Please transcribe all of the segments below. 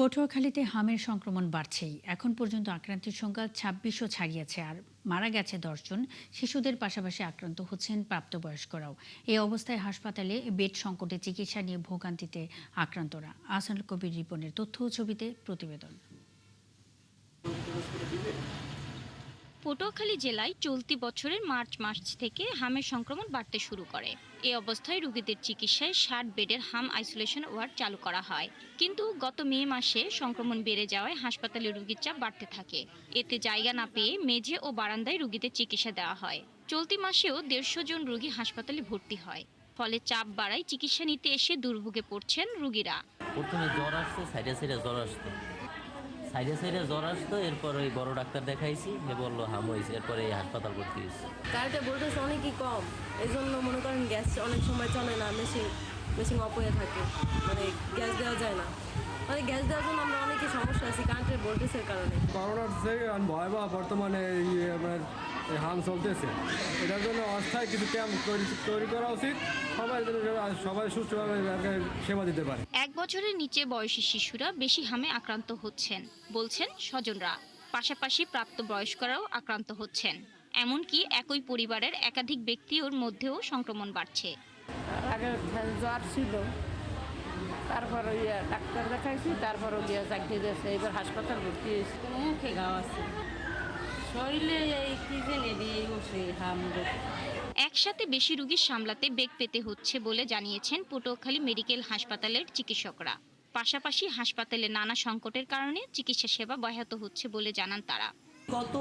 পটুয়াখালীতে হামের সংক্রমণ বাড়ছেই। এখন পর্যন্ত আক্রান্তের সংখ্যা ২৬ও ছাড়িয়েছে, আর মারা গেছে ১০ জন। শিশুদের পাশাপাশি আক্রান্ত হচ্ছেন প্রাপ্তবয়স্করাও। এই অবস্থায় হাসপাতালে বেড সংকটে চিকিৎসা নিয়ে ভোগান্তিতে আক্রান্তরা। আহসানুল কবির রিপনের তথ্য ও ছবিতে প্রতিবেদন। পটুয়াখালী জেলায় চলতি বছরের মার্চ মাস থেকে হামের সংক্রমণ বাড়তে শুরু করে। এই অবস্থায় রোগীদের চিকিৎসায় ৬০ বেডের হাম আইসোলেশন ওয়ার্ড চালু করা হয়। কিন্তু গত মে মাসে সংক্রমণ বেড়ে যাওয়ায় হাসপাতালে রোগীর চাপ বাড়তে থাকে। এতে জায়গা না পেয়ে মেঝে ও বারান্দায় রোগীদের চিকিৎসা দেওয়া হয়। চলতি মাসেও ১৫০ জন রোগী হাসপাতালে ভর্তি হয়। ফলে চাপ বাড়ায় চিকিৎসা নিতে এসে দুর্ভোগে পড়ছেন রোগীরা। প্রথমে জ্বর আসতো, সাইডে জ্বর আসতো, এরপর ওই বড় ডাক্তার দেখাইছি, বললো হাম হয়েছে, এরপরে এই হাসপাতাল ভর্তি হয়েছে। কারেন্টে ভোল্টেজ অনেকই কম, এই জন্য মনে করেন গ্যাস অনেক সময় চলে না, মেশিন অফ হয়ে থাকে, মানে গ্যাস দেওয়া যায় না। মানে গ্যাস দেওয়ার জন্য আমরা অনেকই সমস্যা আছি কারেন্টের ভোল্টেজের কারণে। করোনার থেকে ভয়াবহ বর্তমানে আপনার হাম চলতেছে, এটার জন্য অস্থায়ী কিছু ক্যাম্প তৈরি করা উচিত, সবাই সুষ্ঠুভাবে সেবা দিতে পারে। ১ বছরের নিচে বয়সী শিশুরা বেশি হামে আক্রান্ত হচ্ছেন বলছেন স্বজনরা। পাশাপাশি প্রাপ্তবয়স্করাও আক্রান্ত হচ্ছেন। এমনকি একই পরিবারের একাধিক ব্যক্তির মধ্যেও সংক্রমণ বাড়ছে। আগে জ্বর ছিল, তারপর ডাক্তার দেখাইছি, তারপর চাকরি দিয়েছে, এবার হাসপাতাল ভর্তি হয়েছে। মুখে ঘাও আছে, শরীরে এই কি জেনে দিয়ে বসে হাম। একসাথে বেশি রোগী সামলাতে বেগ পেতে হচ্ছে বলে জানিয়েছেন পটুয়াখালী মেডিকেল হাসপাতালের চিকিৎসকরা। পাশাপাশি হাসপাতালে নানা সংকটের কারণে চিকিৎসা সেবা ব্যাহত হচ্ছে বলে জানান তারা। গত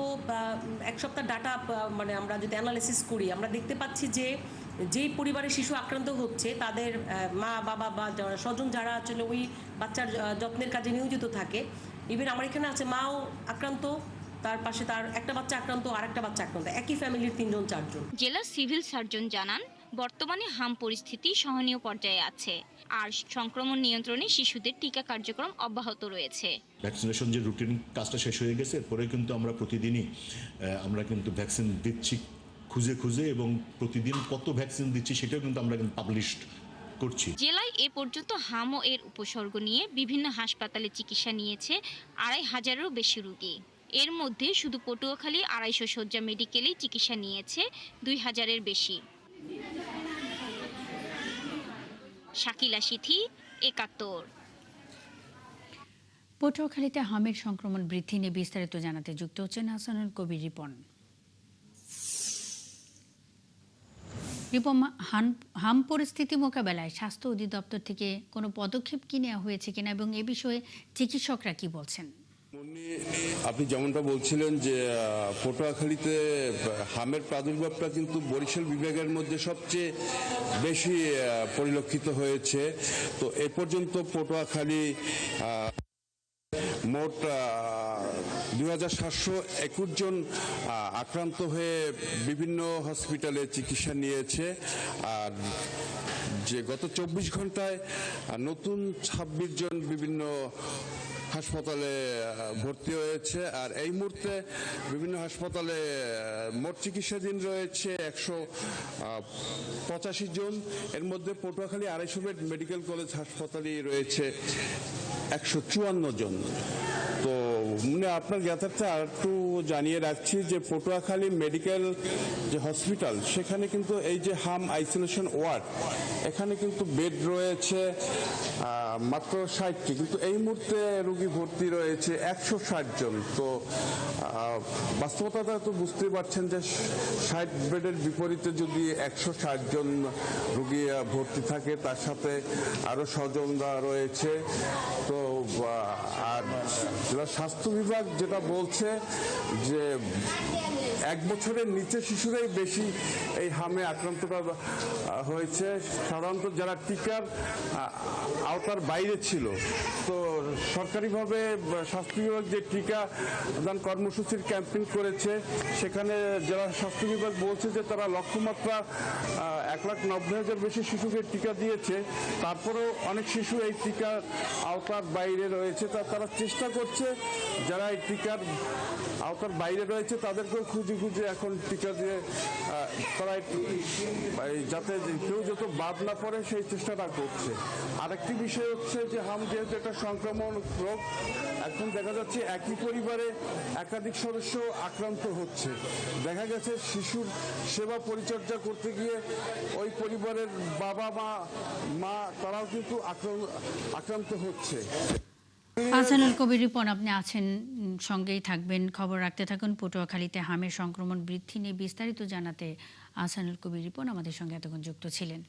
এক সপ্তাহ ডাটা মানে আমরা যদি অ্যানালাইসিস করি, আমরা দেখতে পাচ্ছি যে যেই পরিবারের শিশু আক্রান্ত হচ্ছে তাদের মা বাবা বা স্বজন যারা আসলে ওই বাচ্চার যত্নের কাজে নিয়োজিত থাকে, ইভেন আমার এখানে আছে মাও আক্রান্ত, তার পাশে তার একটা বাচ্চা আক্রান্ত, আর একটা বাচ্চা আক্রান্ত, একই ফ্যামিলির ৩ জন ৪ জন। জেলা সিভিল সার্জন জানান, বর্তমানে হাম পরিস্থিতি সহনীয় পর্যায়ে আছে, আর সংক্রমণ নিয়ন্ত্রণে শিশুদের টিকা কার্যক্রম অব্যাহত রয়েছে। ভ্যাকসিনেশন যে রুটিন কাজটা শেষ হয়ে গেছে, এরপরে কিন্তু আমরা প্রতিদিনই আমরা কিন্তু ভ্যাকসিন দিচ্ছি খুঁজে, এবং প্রতিদিন কত ভ্যাকসিন দিচ্ছি সেটাও কিন্তু আমরা পাবলিশ করছি। জেলায় এ পর্যন্ত হাম ও এর উপসর্গ নিয়ে বিভিন্ন হাসপাতালে চিকিৎসা নিয়েছে ২৫০০-এরও বেশি রোগী। এর মধ্যে শুধু পটুয়াখালী ২৫০ শয্যা মেডিকেলেই চিকিৎসা নিয়েছে ২০০০-এর বেশি। শাকিলা সিথি, ৭১। পটুয়াখালীতে হামের সংক্রমণ বৃদ্ধি নিয়ে বিস্তারিত জানাতে যুক্ত হচ্ছেন আহসানুল কবির রিপন। হাম পরিস্থিতি মোকাবেলায় স্বাস্থ্য অধিদপ্তর থেকে কোনো পদক্ষেপ কি নেওয়া হয়েছে কিনা, এবং এ বিষয়ে চিকিৎসকরা কি বলছেন? আপনি যেমনটা বলছিলেন যে পটুয়াখালীতে হামের প্রাদুর্ভাবটা কিন্তু বরিশাল বিভাগের মধ্যে সবচেয়ে বেশি পরিলক্ষিত হয়েছে। তো এ পর্যন্ত পটুয়াখালী মোট ২৭২১ জন আক্রান্ত হয়ে বিভিন্ন হসপিটালে চিকিৎসা নিয়েছে। আর যে গত ২৪ ঘন্টায় নতুন ২৬ জন বিভিন্ন হাসপাতালে ভর্তি হয়েছে। আর এই মুহূর্তে বিভিন্ন হাসপাতালে মোট চিকিৎসাধীন রয়েছে ১৮৫ জন। এর মধ্যে পটুয়াখালী ২৫০ বেড মেডিকেল কলেজ হাসপাতালে রয়েছে ১৫৪ জন। তো আপনার জ্ঞাতার্থে আর একটু জানিয়ে রাখছি যে পটুয়াখালী মেডিকেল যে হসপিটাল, সেখানে কিন্তু এই যে হাম আইসোলেশন ওয়ার্ড, এখানে কিন্তু বেড রয়েছে মাত্র ৬০টি, কিন্তু এই মুহূর্তে রোগী ভর্তি রয়েছে ১৬০ জন। তো বাস্তবতা তো বুঝতেই পারছেন যে ৬০ বেডের বিপরীতে যদি ১৬০ জন রোগী ভর্তি থাকে, তার সাথে আরও স্বজনরা রয়েছে। তো আর জেলা স্বাস্থ্য বিভাগ যেটা বলছে যে ১ বছরের নিচে শিশুরাই বেশি এই হামে আক্রান্তটা হয়েছে। সাধারণত যারা টিকার আওতার বাইরে ছিল, তো সরকারিভাবে স্বাস্থ্য বিভাগ যে টিকা দান কর্মসূচির ক্যাম্পেইন করেছে, সেখানে জেলা স্বাস্থ্য বিভাগ বলছে যে তারা লক্ষ্যমাত্রা 1,90,000 বেশি শিশুকে টিকা দিয়েছে, তারপরেও অনেক শিশু এই টিকার আওতার বাইরে রয়েছে। তারা চেষ্টা করছে যারা এই টিকার আওতার বাইরে রয়েছে তাদেরকেও খুঁজে খুঁজে এখন টিকা দিয়ে তারা যাতে কেউ যত বাদ না পড়ে সেই চেষ্টাটা করছে। আরেকটি বিষয় হচ্ছে যে হাম যেহেতু একটা সংক্রমণ রোগ, এখন দেখা যাচ্ছে একই পরিবারে একাধিক সদস্য আক্রান্ত হচ্ছে। দেখা গেছে শিশুর সেবা পরিচর্যা করতে গিয়ে ওই পরিবারের বাবা মা তারাও কিন্তু আক্রান্ত হচ্ছে। আহসানুল কবির রিপন, আপনি আছেন, সঙ্গেই থাকবেন, খবর রাখতে থাকুন। পটুয়াখালীতে হামের সংক্রমণ বৃদ্ধি নিয়ে বিস্তারিত জানাতে আহসানুল কবির রিপন আমাদের সঙ্গে এতক্ষণ যুক্ত ছিলেন।